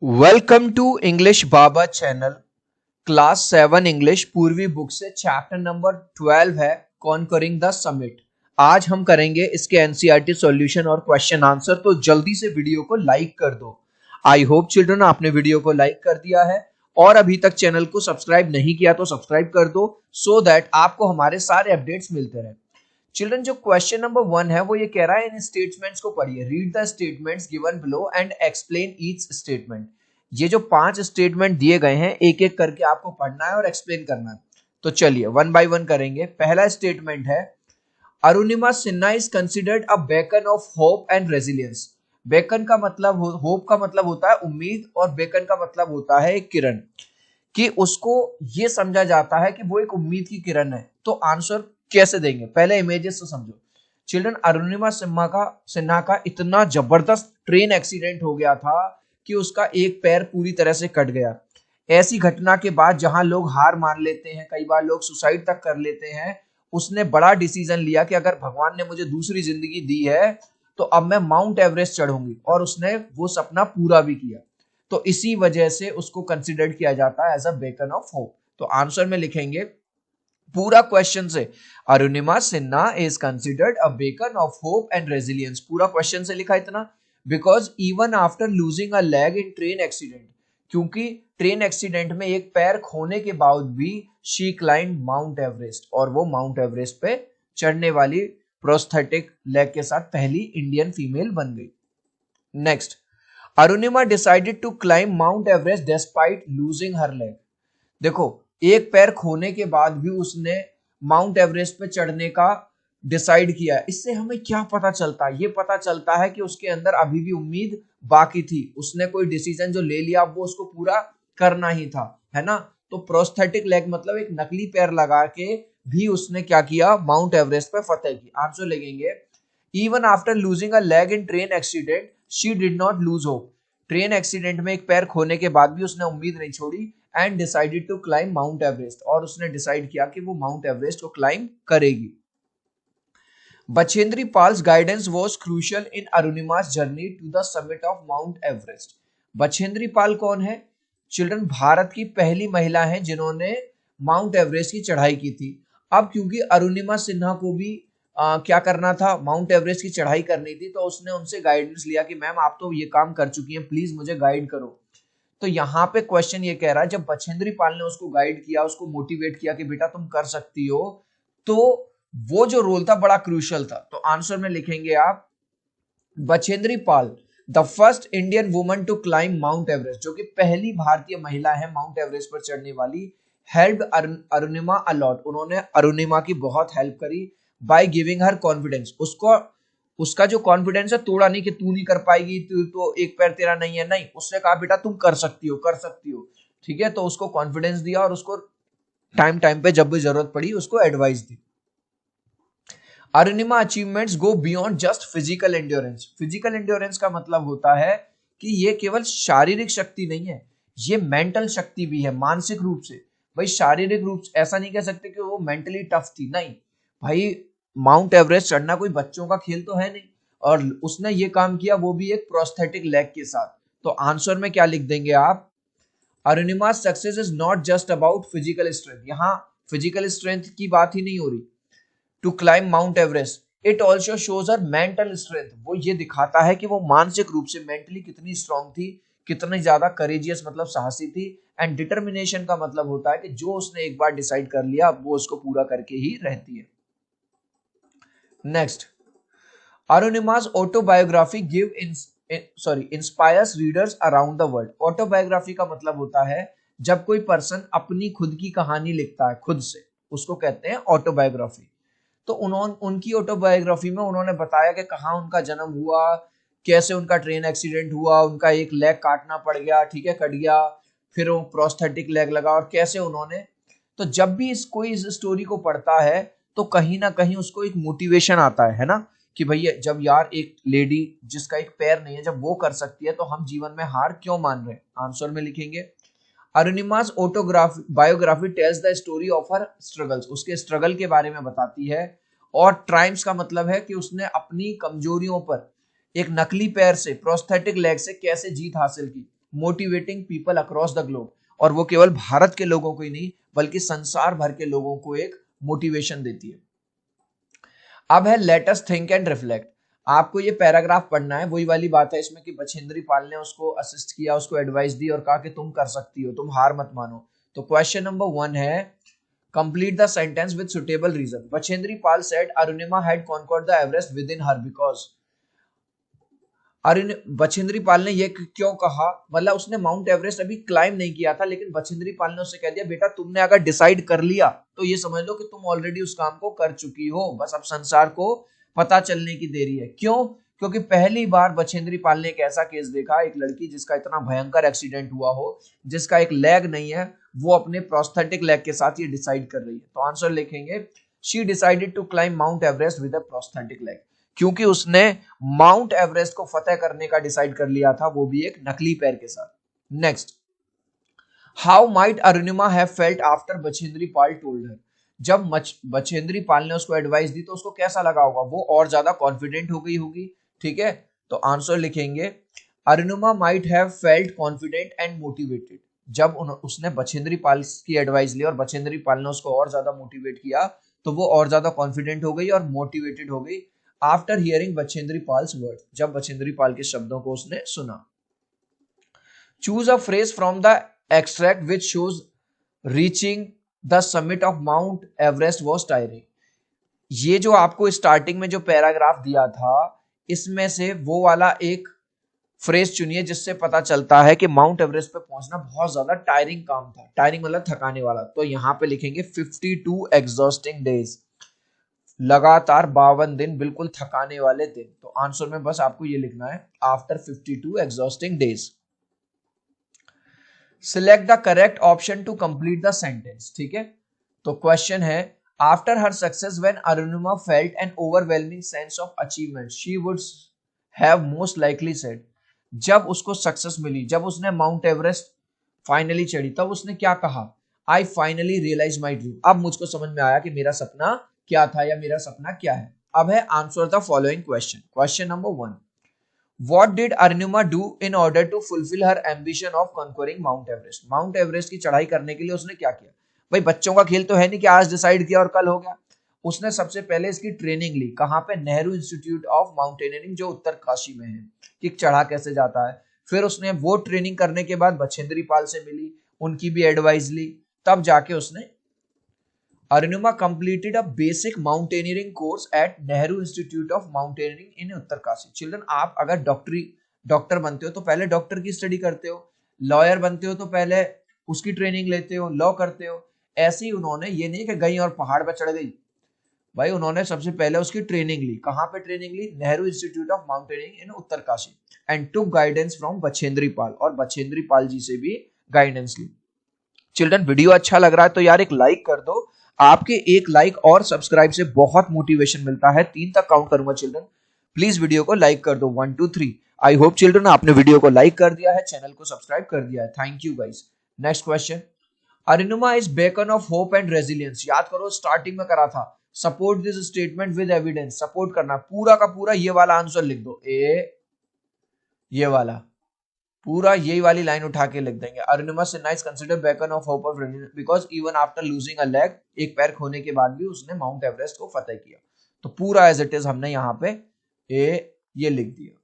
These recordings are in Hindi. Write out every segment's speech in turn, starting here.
Welcome to English Baba channel. Class 7 English Poorvi book से चैप्टर नंबर 12 है कॉन्करिंग द समिट। आज हम करेंगे इसके एनसीईआरटी सॉल्यूशन और क्वेश्चन आंसर, तो जल्दी से वीडियो को लाइक कर दो। आई होप चिल्ड्रन आपने वीडियो को लाइक कर दिया है और अभी तक चैनल को सब्सक्राइब नहीं किया तो सब्सक्राइब कर दो सो दैट आपको हमारे सारे अपडेट्स मिलते रहे। चिल्ड्रन जो क्वेश्चन नंबर 1 है वो ये कह रहा है इन स्टेटमेंट्स को पढ़िए, read the statements given below and explain each statement. ये जो 5 स्टेटमेंट दिए गए हैं एक एक करके आपको पढ़ना है और एक्सप्लेन करना है। तो चलिए वन बाय वन करेंगे। पहला स्टेटमेंट है Arunima Sinha is considered a beacon of hope and resilience. Beacon का मतलब होप का मतलब होता है उम्मीद और बेकन का मतलब होता है एक किरण, कि उसको ये समझा जाता है कि वो एक उम्मीद की किरण है। तो आंसर कैसे देंगे, पहले इमेजेस तो समझो। चिल्ड्रन अरुणिमा सिन्हा का इतना जबरदस्त ट्रेन एक्सीडेंट हो गया था कि उसका एक पैर पूरी तरह से कट गया। ऐसी घटना के बाद जहां लोग हार मान लेते हैं, कई बार लोग सुसाइड तक कर लेते हैं, उसने बड़ा डिसीजन लिया कि अगर भगवान ने मुझे दूसरी जिंदगी दी है तो अब मैं माउंट एवरेस्ट चढ़ूंगी, और उसने वो सपना पूरा भी किया। तो इसी वजह से उसको कंसिडर किया जाता है as a beacon of hope. तो आंसर में लिखेंगे पूरा क्वेश्चन से, Arunima Sinha is considered a beacon of hope and resilience. पूरा क्वेश्चन से लिखा इतना, because even after losing a leg in train accident, क्योंकि ट्रेन एक्सीडेंट में एक पैर खोने के बाद भी शी क्लाइंब माउंट एवरेस्ट, और वो माउंट एवरेस्ट पे चढ़ने वाली प्रोस्थेटिक लेग के साथ पहली इंडियन फीमेल बन गई। Next, Arunima decided to climb Mount Everest despite losing her leg. देखो, एक पैर खोने के बाद भी उसने माउंट एवरेस्ट पे चढ़ने का डिसाइड किया। इससे हमें क्या पता चलता है? ये पता चलता है कि उसके अंदर अभी भी उम्मीद बाकी थी। उसने कोई डिसीजन जो ले लिया वो उसको पूरा करना ही था, है ना। तो प्रोस्थेटिक लेग मतलब एक नकली पैर लगा के भी उसने क्या किया, माउंट एवरेस्ट पे फतेह की। आंसर लगेंगे even after losing a leg in train accident she did not lose hope. Train accident में एक पैर खोने के बाद भी उसने उम्मीद नहीं छोड़ी and decided to climb Mount Everest, और उसने डिसाइड किया कि वो माउंट एवरेस्ट को क्लाइंब करेगी। Bachendri Pal's guidance was crucial in Arunima's journey to the summit of Mount Everest. Bachendri Pal कौन है? चिल्ड्रन भारत की पहली महिला है जिन्होंने माउंट एवरेस्ट की चढ़ाई की थी। अब क्योंकि अरुणिमा सिन्हा को भी क्या करना था, माउंट एवरेस्ट की चढ़ाई करनी थी, तो उसने उनसे गाइडेंस लिया कि मैम आप तो ये काम कर चुकी हैं, प्लीज मुझे गाइड करो। तो यहाँ पे क्वेश्चन ये कह रहा है, जब बछेंद्री पाल ने उसको गाइड किया, उसको मोटिवेट किया कि बेटा तुम कर सकती हो, तो वो जो रोल था बड़ा क्रूशियल था। तो आंसर में लिखेंगे आप Bachendri Pal, the first Indian woman to climb Mount Everest, जो कि पहली भारतीय महिला है माउंट एवरेस्ट पर चढ़ने वाली। हेल्प अरुणिमा अलॉट, उन्होंने अरुणिमा की बहुत हेल्प करी बाय गिविंग हर कॉन्फिडेंस। उसको उसका जो कॉन्फिडेंस है तोड़ा नहीं कि तू नहीं कर पाएगी, तू तो एक पैर तेरा नहीं है, नहीं, उसने कहा बेटा तुम कर सकती हो, कर सकती हो। ठीक है, तो उसको कॉन्फिडेंस दिया और उसको टाइम टाइम पे जब भी जरूरत पड़ी उसको एडवाइस दी। Arunima achievements go beyond just physical endurance. Physical endurance का मतलब होता है कि ये केवल शारीरिक शक्ति नहीं है, ये मेंटल शक्ति भी है, मानसिक रूप से। भाई शारीरिक रूप से ऐसा नहीं कह सकते कि वो मेंटली टफ थी, नहीं भाई, माउंट एवरेस्ट चढ़ना कोई बच्चों का खेल तो है नहीं, और उसने ये काम किया वो भी एक प्रोस्थेटिक लेग के साथ। तो आंसर में क्या लिख देंगे आप, Arunima success is not just about physical strength. यहाँ फिजिकल स्ट्रेंथ की बात ही नहीं हो रही to climb Mount Everest, it also shows her mental strength. वो ये दिखाता है कि वो मानसिक रूप से मेंटली कितनी स्ट्रांग थी, कितनी ज्यादा करेजियस मतलब साहसी थी। एंड डिटर्मिनेशन का मतलब होता है कि जो उसने एक बार डिसाइड कर लिया वो उसको पूरा करके ही रहती है। Next, Arunima's autobiography inspires readers around the world। Autobiography का मतलब होता है जब कोई पर्सन अपनी खुद की कहानी लिखता है खुद से, उसको कहते हैं ऑटोबायोग्राफी। तो उनकी ऑटोबायोग्राफी में उन्होंने बताया कि कहाँ उनका जन्म हुआ, कैसे उनका ट्रेन एक्सीडेंट हुआ, उनका एक लेग काटना पड़ गया, ठीक है, कट गया, फिर वो प्रोस्थेटिक लेग लगा, और कैसे उन्होंने। तो जब भी कोई इस स्टोरी को पढ़ता है तो कहीं ना कहीं उसको एक मोटिवेशन आता है ना, कि भैया जब यार एक लेडी जिसका एक पैर नहीं है जब वो कर सकती है तो हम जीवन में हार क्यों मान रहे हैं। आंसर में लिखेंगे Arunima's autography biography tells the story of her struggles, उसके स्ट्रगल के बारे में बताती है। और ट्राइम्स का मतलब है कि उसने अपनी कमजोरियों पर एक नकली पैर से, प्रोस्थेटिक लेग से कैसे जीत हासिल की। Motivating people across the globe, और वो केवल भारत के लोगों को ही नहीं बल्कि संसार भर के लोगों को एक मोटिवेशन देती है। अब है let us think and reflect. आपको ये पैराग्राफ पढ़ना है, वही वाली बात है इसमें कि बछेंद्री पाल ने उसको असिस्ट किया, उसको एडवाइस दी और कहा कि तुम कर सकती हो, तुम हार मत मानो। तो क्वेश्चन नंबर 1 है complete the sentence with suitable reason. Bachendri Pal said Arunima had conquered the Everest with in her because. Bachendri Pal ने ये क्यों कहा, मतलब उसने माउंट एवरेस्ट अभी क्लाइम नहीं किया था, लेकिन बछेंद्री पाल ने उससे कह दिया बेटा तुमने अगर डिसाइड कर लिया तो ये समझ लो कि तुम ऑलरेडी उस काम को कर चुकी हो, बस अब संसार को पता चलने की देरी है। क्यों? क्योंकि पहली बार बछेंद्री पाल ने एक ऐसा केस देखा, एक लड़की जिसका इतना भयंकर एक्सीडेंट हुआ हो, जिसका एक लेग नहीं है, वो अपने प्रोस्थेटिक लेग के साथ ये डिसाइड कर रही है। तो आंसर लिखेंगे she decided to climb Mount Everest with a prosthetic leg, क्योंकि उसने माउंट एवरेस्ट को फतेह करने का डिसाइड कर लिया था, वो भी एक नकली पैर के साथ। Next, how might Arunima have felt after Bachendri Pal told her. जब बछेंद्री पाल ने उसको एडवाइस दी तो उसको कैसा लगा होगा, वो और ज्यादा कॉन्फिडेंट हो गई होगी। ठीक है, तो आंसर लिखेंगे Arunima might have felt confident and motivated. जब उसने बछेंद्री पाल की एडवाइस ली और बछेंद्री पाल ने उसको और ज्यादा मोटिवेट किया, तो वो और ज्यादा कॉन्फिडेंट हो गई और मोटिवेटेड हो गई आफ्टर हियरिंग बछेंद्री पाल्स वर्ड, जब बछेंद्री पाल के शब्दों को उसने सुना। Choose a phrase from the extract which shows reaching the summit of Mount Everest was tiring. ये जो आपको स्टार्टिंग में जो पैराग्राफ दिया था, इसमें से वो वाला एक फ्रेज चुनिए जिससे पता चलता है कि माउंट एवरेस्ट पे पहुंचना बहुत ज्यादा टायरिंग काम था। टायरिंग मतलब थकाने वाला। तो यहां पे लिखेंगे 52 एग्जॉस्टिंग डेज, लगातार 52 दिन बिल्कुल थकाने वाले दिन। तो आंसर में बस आपको ये लिखना है after 52 exhausting days. Select the correct option to complete the sentence. ठीक है, तो क्वेश्चन है after her success when Arunima felt an overwhelming sense of achievement she would have most likely said. जब उसको सक्सेस मिली, जब उसने माउंट एवरेस्ट फाइनली चढ़ी, तब उसने क्या कहा, I finally realise my dream. अब मुझको समझ में आया कि मेरा सपना क्या था या मेरा सपना क्या है। अब है answer the following question. Question number 1, what did Arunima do in order to fulfil her ambition of conquering Mount Everest. Mount Everest की चढ़ाई करने के लिए उसने क्या किया। भाई बच्चों का खेल तो है नहीं कि आज डिसाइड किया और कल हो गया। उसने सबसे पहले इसकी ट्रेनिंग ली, कहां पे, नेहरू इंस्टीट्यूट ऑफ माउंटेनियरिंग जो उत्तरकाशी में है, कि चढ़ा कैसे जाता है। फिर उसने वो ट्रेनिंग करने के बाद बछेंद्री पाल से मिली, उनकी भी एडवाइस ली, तब जाके उसने Arunima completed a basic mountaineering course at Nehru Institute of Mountaineering in Uttarkashi. Children, आप अगर डॉक्टर बनते हो तो पहले डॉक्टर की स्टडी करते हो, लॉयर बनते हो तो पहले उसकी ट्रेनिंग लेते हो, लॉ करते हो। ऐसे ही उन्होंने ये नहीं कि गई और पहाड़ पर चढ़ गई, भाई उन्होंने सबसे पहले उसकी ट्रेनिंग ली। कहां पे ट्रेनिंग ली? Nehru Institute of Mountaineering in Uttarkashi, and took guidance from Bachendri Pal, और बछेंद्री पाल जी से भी गाइडेंस ली। चिल्ड्रन, वीडियो अच्छा लग रहा है तो यार एक लाइक कर दो। आपके एक लाइक और सब्सक्राइब से बहुत मोटिवेशन मिलता है। 3 तक काउंट करूंगा चिल्ड्रन, प्लीज वीडियो को लाइक कर दो। 1 2 3। आई होप चिल्ड्रन आपने वीडियो को लाइक कर दिया है, चैनल को सब्सक्राइब कर दिया है। Thank you guys. Next question, Arunima is beacon of hope and resilience. याद करो स्टार्टिंग में करा था, support this statement with evidence. Support करना, पूरा का पूरा ये वाला आंसर लिख दो, ये वाला पूरा यही वाली लाइन उठा के लिख देंगे। Arunima Sinha is considered beacon of hope of because even after losing a leg, एक पैर खोने के बाद भी उसने माउंट एवरेस्ट को फतेह किया। तो पूरा एज इट इज हमने यहां पे ये लिख दिया।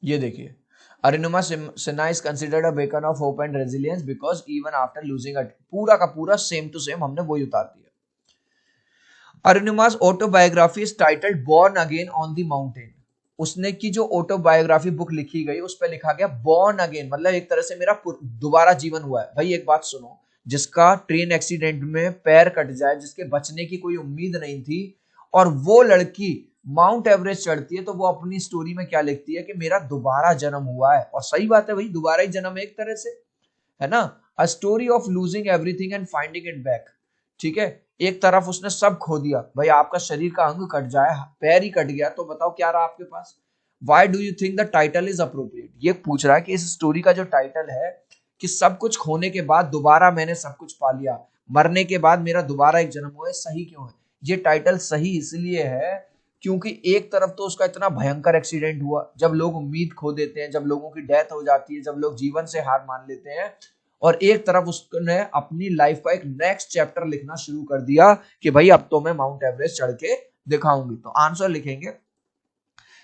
ये देखिए, Arunima Sinha is considered a beacon of hope and resilience because even after losing a, पूरा का पूरा सेम टू सेम हमने वही उतार दिया। अरुणिमा's autobiography is titled Born Again on the Mountain। उसने की जो ऑटोबायोग्राफी बुक लिखी गई उस पर लिखा गया बॉर्न अगेन, मतलब एक तरह से मेरा दोबारा जीवन हुआ है। भाई एक बात सुनो, जिसका ट्रेन एक्सीडेंट में पैर कट जाए, जिसके बचने की कोई उम्मीद नहीं थी, और वो लड़की माउंट एवरेस्ट चढ़ती है, तो वो अपनी स्टोरी में क्या लिखती है कि मेरा दोबारा जन्म हुआ है। और सही बात है भाई, दोबारा ही जन्म है एक तरह से, है ना। A story of losing everything and finding it back. ठीक है, एक तरफ उसने सब खो दिया। भाई आपका शरीर का अंग कट जाए, पैर ही कट गया, तो बताओ क्या रहा आपके पास। Why do you think the title is appropriate. ये पूछ रहा है कि इस स्टोरी का जो टाइटल है कि सब कुछ खोने के बाद दोबारा मैंने सब कुछ पा लिया, मरने के बाद मेरा दोबारा एक जन्म हुआ है, सही क्यों है? ये टाइटल सही इसलिए है क्योंकि एक तरफ तो उसका इतना भयंकर एक्सीडेंट हुआ, जब लोग उम्मीद खो देते हैं, जब लोगों की डेथ हो जाती है, जब लोग जीवन से हार मान लेते हैं, और एक तरफ उसने अपनी लाइफ का एक नेक्स्ट चैप्टर लिखना शुरू कर दिया कि भाई अब तो मैं माउंट एवरेस्ट चढ़ के दिखाऊंगी। तो आंसर लिखेंगे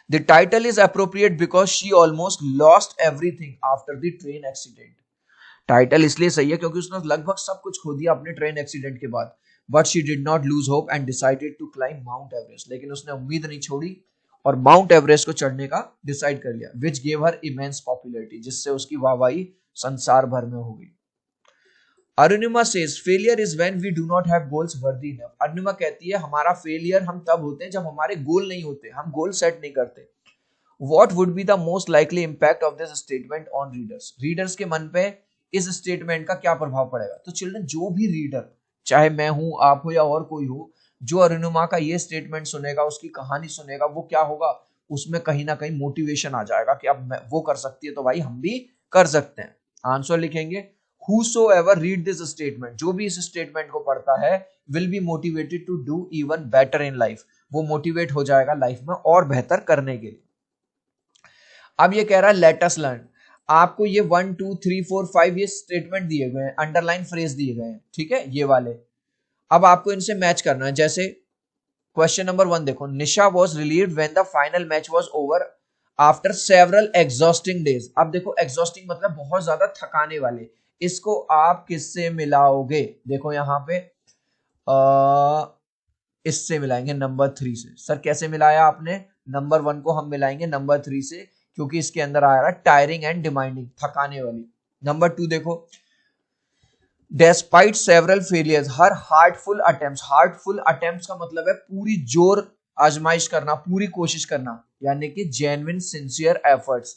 the title is appropriate because she almost lost everything after the train accident. Title इसलिए सही है क्योंकि उसने लगभग सब कुछ खो दिया अपने ट्रेन एक्सीडेंट के बाद। But she did not lose hope and decided to climb Mount Everest. लेकिन उसने उम्मीद नहीं छोड़ी और माउंट एवरेस्ट को चढ़ने का डिसाइड कर लिया, which gave her immense popularity, जिससे उसकी वाहवाही संसार भर में हो गई। Arunima says failure is when we do not have goals worthy enough. अरुणिमा कहती है हमारा फेलियर हम तब होते हैं जब हमारे गोल नहीं होते, हम गोल सेट नहीं करते। What would be the most likely impact of this statement on readers? Readers के मन पे इस स्टेटमेंट का क्या प्रभाव पड़ेगा? तो चिल्ड्रन, जो भी रीडर, चाहे मैं हूं, आप हो या और कोई हो, जो अरुणिमा का ये स्टेटमेंट सुनेगा, उसकी कहानी सुनेगा, वो क्या होगा, उसमें कहीं ना कहीं मोटिवेशन आ जाएगा कि अब वो कर सकती है तो भाई हम भी कर सकते हैं। आंसर लिखेंगे whosoever read this statement, जो भी इस स्टेटमेंट को पढ़ता है, will be motivated to do even better in life, वो मोटिवेट हो जाएगा लाइफ में और बेहतर करने के लिए। अब ये कह रहा है लेट अस लर्न। आपको ये 1 2 3 4 5 ये स्टेटमेंट दिए गए हैं, अंडरलाइन फ्रेज दिए गए हैं, ठीक है, ये वाले। अब आपको इनसे मैच करना है। जैसे क्वेश्चन नंबर 1 देखो, Nisha was relieved when the final match was over after several exhausting days. अब देखो एग्जॉस्टिंग मतलब बहुत ज्यादा थकाने वाले, इसको आप किससे मिलाओगे? देखो यहाँ पे इससे मिलाएंगे नंबर 3 से। सर कैसे मिलाया आपने? नंबर 1 को हम मिलाएंगे नंबर 3 से, क्योंकि इसके अंदर आ रहा है टायरिंग एंड डिमांडिंग, थकाने वाली। नंबर 2 देखो, डेस्पाइट सेवरल फेलियर्स हर हार्टफुल अटेम्प्ट्स। हार्टफुल अटेम्प्ट्स का मतलब है पूरी जोर आजमाइश करना, पूरी कोशिश करना, यानी कि जेन्युइन सिंसियर एफर्ट्स।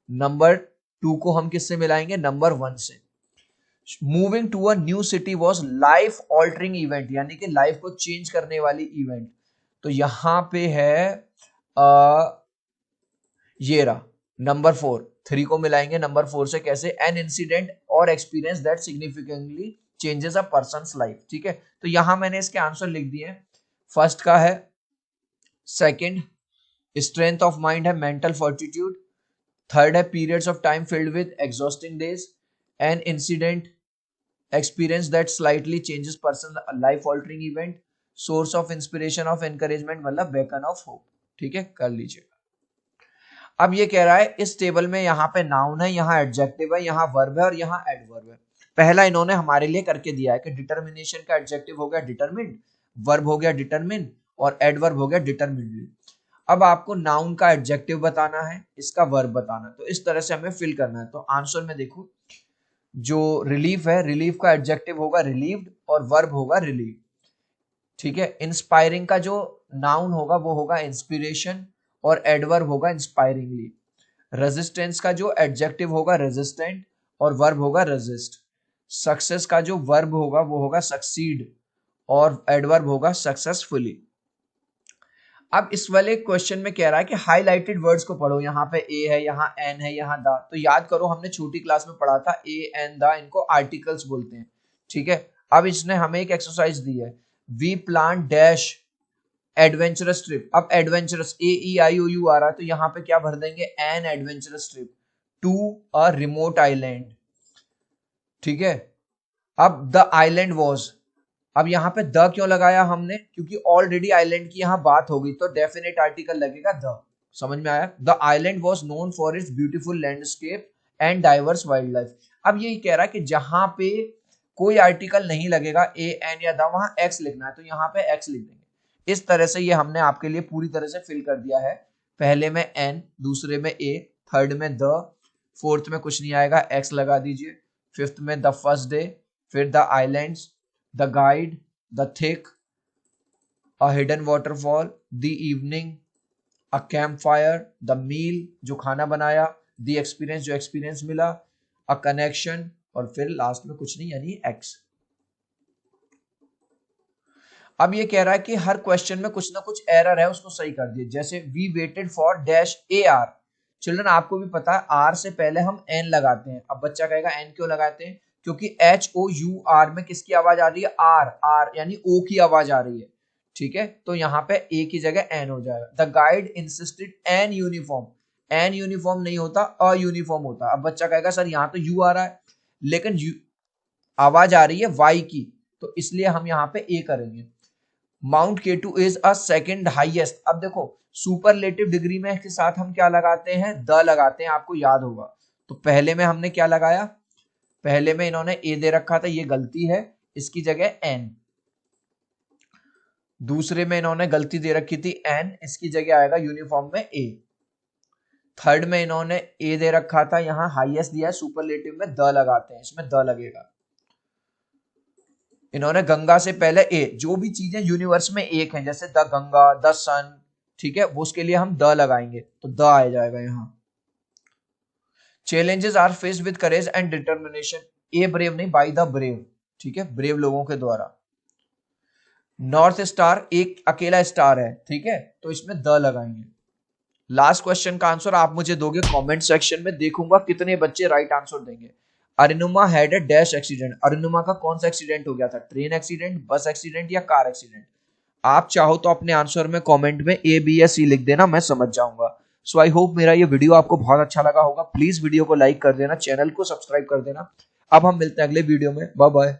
नंबर 2 को हम किससे मिलाएंगे? नंबर 1 से। Moving to a new city was life altering event, यानी कि लाइफ को चेंज करने वाली इवेंट। तो यहां पे है ये रहा नंबर 4। 3 को मिलाएंगे नंबर 4 से कैसे? एन इंसिडेंट और experience that significantly changes a persons life. ठीक है, तो यहां मैंने इसके आंसर लिख दिए हैं। फर्स्ट का है, सेकंड स्ट्रेंथ ऑफ माइंड है मेंटल फोर्टिट्यूड, थर्ड है periods of time filled with exhausting days, an incident experience that slightly changes person life altering event, source of inspiration of encouragement मतलब beacon of hope। ठीक है, कर लीजिए। अब ये कह रहा है इस टेबल में यहाँ पे नाउन है, यहाँ एडजेक्टिव है, यहाँ वर्ब है और यहाँ एडवर्ब है। पहला इन्होंने हमारे लिए करके दिया है कि डिटर्मिनेशन का एडजेक्टिव हो गया डिटरमिन्ड, वर्ब हो गया डिटरमिन और एडवर्ब हो गया डिटरमिनली। अब आपको नाउन का एडजेक्टिव बताना है, इसका वर्ब बताना है, तो इस तरह से हमें फिल करना है। तो आंसर में देखो, जो रिलीफ है, रिलीफ का एडजेक्टिव होगा रिलीव्ड और वर्ब होगा रिलीव। ठीक है, इंस्पायरिंग का जो नाउन होगा वो होगा इंस्पिरेशन और एडवर्ब होगा इंस्पायरिंगली। रेजिस्टेंस का जो एडजेक्टिव होगा रेजिस्टेंट और वर्ब होगा रेजिस्ट। सक्सेस का जो वर्ब होगा वो होगा सक्सीड और एडवर्ब होगा सक्सेसफुली। अब इस वाले क्वेश्चन में कह रहा है कि हाईलाइटेड वर्ड्स को पढ़ो। यहाँ पे ए है, यहाँ एन है, यहाँ द। तो याद करो हमने छोटी क्लास में पढ़ा था ए एन द, इनको आर्टिकल्स बोलते हैं। ठीक है, अब इसने हमें एक एक्सरसाइज दी है, we plan dash adventurous trip. अब adventurous A E I O U आ रहा है, तो यहाँ पे क्या भर देंगे? An adventurous trip to a remote island. ठीक है, अब द आइलैंड वॉज, अब यहाँ पे द क्यों लगाया हमने? क्योंकि ऑलरेडी आइलैंड की यहाँ बात होगी, तो डेफिनेट आर्टिकल लगेगा द। समझ में आया? The island was known for its beautiful landscape and diverse wild life. अब ये कह रहा है कि जहां पे कोई आर्टिकल नहीं लगेगा ए एन या द, वहां एक्स लिखना है, तो यहाँ पे एक्स लिख देंगे। इस तरह से ये हमने आपके लिए पूरी तरह से फिल कर दिया है। पहले में एन, दूसरे में ए, थर्ड में द, फोर्थ में कुछ नहीं आएगा, एक्स लगा दीजिए, फिफ्थ में द फर्स्ट डे, फिर the islands, the guide, the thick, a hidden waterfall, the evening, a campfire, the meal जो खाना बनाया, the experience जो experience मिला, a connection और फिर लास्ट में कुछ नहीं यानी X। अब ये कह रहा है कि हर क्वेश्चन में कुछ ना कुछ एरर है, उसको सही कर दिए। जैसे we waited for dash A R. Children आपको भी पता है आर से पहले हम एन लगाते हैं। अब बच्चा कहेगा एन क्यों लगाते हैं? क्योंकि एच ओ यू आर में किसकी आवाज आ रही है? आर, आर यानी ओ की आवाज आ रही है। ठीक है, तो यहाँ पे ए की जगह एन हो जाएगा। The guide insisted an uniform, an uniform नहीं होता, अ यूनिफॉर्म होता। अब बच्चा कहेगा सर यहाँ तो यू आ रहा है, लेकिन आवाज आ रही है वाई की, तो इसलिए हम यहाँ पे ए करेंगे। Mount K2 is a second highest. अब देखो सुपरलेटिव डिग्री में के साथ हम क्या लगाते हैं, द लगाते हैं, आपको याद होगा। तो पहले में हमने क्या लगाया, पहले में इन्होंने ए दे रखा था, ये गलती है, इसकी जगह एन। दूसरे में इन्होंने गलती दे रखी थी एन, इसकी जगह आएगा यूनिफॉर्म में ए। थर्ड में इन्होंने ए दे रखा था, यहां हाईएस्ट दिया है, सुपरलेटिव में द लगाते हैं, इसमें द लगेगा। इन्होंने गंगा से पहले ए, जो भी चीजें यूनिवर्स में एक हैं, जैसे द गंगा, द सन, ठीक है, वो उसके लिए हम द लगाएंगे, तो द आ जाएगा यहां। Challenges are faced with courage and determination, a brave नहीं, बाय द ब्रेव, ठीक है, ब्रेव लोगों के द्वारा। नॉर्थ स्टार एक अकेला स्टार है, ठीक है, तो इसमें द लगाएंगे। लास्ट क्वेश्चन का आंसर आप मुझे दोगे कमेंट सेक्शन में, देखूंगा कितने बच्चे राइट आंसर देंगे। Arunima had a dash accident, Arunima का कौन सा एक्सीडेंट हो गया था, ट्रेन एक्सीडेंट, बस एक्सीडेंट या कार एक्सीडेंट। आप चाहो तो अपने आंसर में कमेंट में ए बी या सी लिख देना, मैं समझ जाऊंगा। सो आई होप मेरा ये वीडियो आपको बहुत अच्छा लगा होगा। प्लीज वीडियो को लाइक कर देना, चैनल को सब्सक्राइब कर देना। अब हम मिलते हैं अगले वीडियो में, बाय बाय।